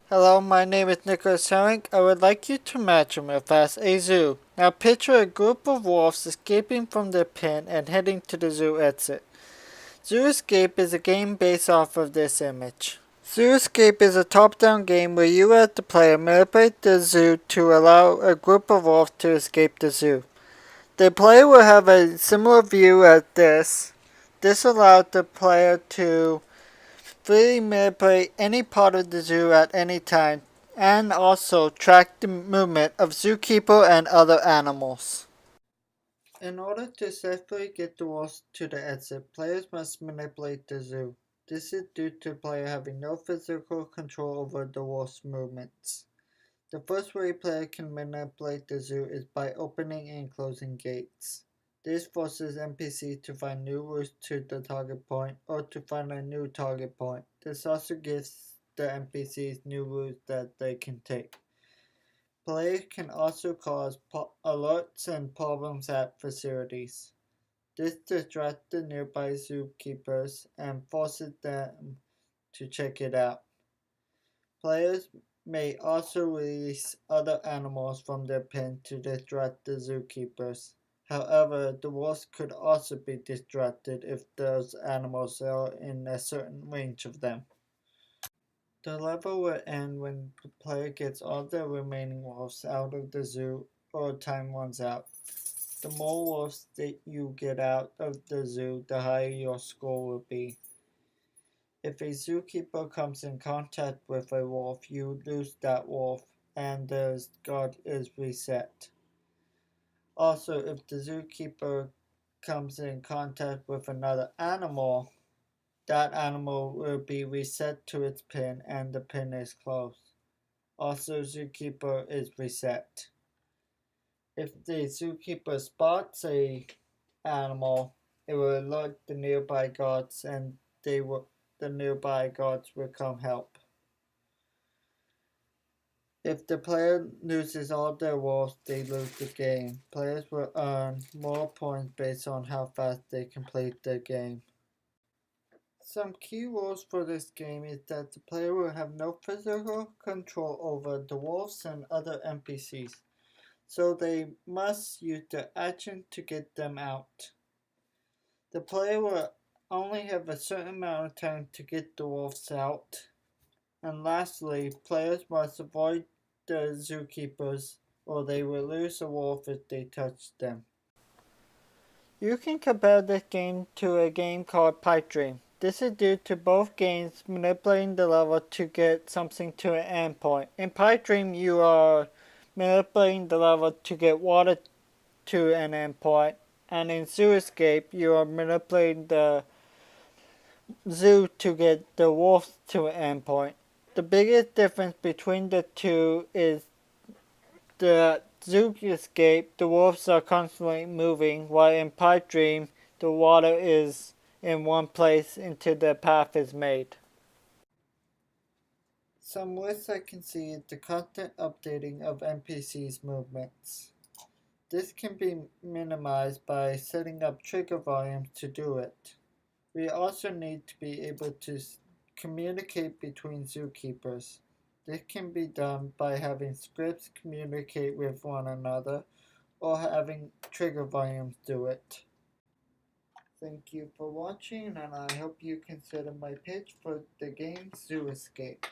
Hello, my name is Nicholas Herring. I would like you to imagine with us a zoo. Now picture a group of wolves escaping from their pen and heading to the zoo exit. Zoo Escape is a game based off of this image. Zoo Escape is a top-down game where you as the player manipulate the zoo to allow a group of wolves to escape the zoo. The player will have a similar view as this. This allows the player to freely manipulate any part of the zoo at any time, and also track the movement of zookeeper and other animals. In order to safely get the wolves to the exit, players must manipulate the zoo. This is due to the player having no physical control over the wolves' movements. The first way a player can manipulate the zoo is by opening and closing gates. This forces NPCs to find new routes to the target point or to find a new target point. This also gives the NPCs new routes that they can take. Players can also cause alerts and problems at facilities. This distracts the nearby zookeepers and forces them to check it out. Players may also release other animals from their pen to distract the zookeepers. However, the wolves could also be distracted if those animals are in a certain range of them. The level will end when the player gets all the remaining wolves out of the zoo or time runs out. The more wolves that you get out of the zoo, the higher your score will be. If a zookeeper comes in contact with a wolf, you lose that wolf and the guard is reset. Also, if the zookeeper comes in contact with another animal, that animal will be reset to its pen and the pen is closed. Also, zookeeper is reset. If the zookeeper spots a animal, it will alert the nearby guards and the nearby guards will come help. If the player loses all their wolves, they lose the game. Players will earn more points based on how fast they complete the game. Some key rules for this game is that the player will have no physical control over the wolves and other NPCs, so they must use their action to get them out. The player will only have a certain amount of time to get the wolves out. And lastly, players must avoid the zookeepers or they will lose a wolf if they touch them. You can compare this game to a game called Pipe Dream. This is due to both games manipulating the level to get something to an endpoint. In Pipe Dream, you are manipulating the level to get water to an endpoint, and in Zoo Escape, you are manipulating the zoo to get the wolf to an endpoint. The biggest difference between the two is the Zoo Escape, the wolves are constantly moving, while in Pipe Dream, the water is in one place until the path is made. Some ways I can see is the constant updating of NPCs' movements. This can be minimized by setting up trigger volumes to do it. We also need to be able to communicate between zookeepers. This can be done by having scripts communicate with one another or having trigger volumes do it. Thank you for watching and I hope you consider my pitch for the game Zoo Escape.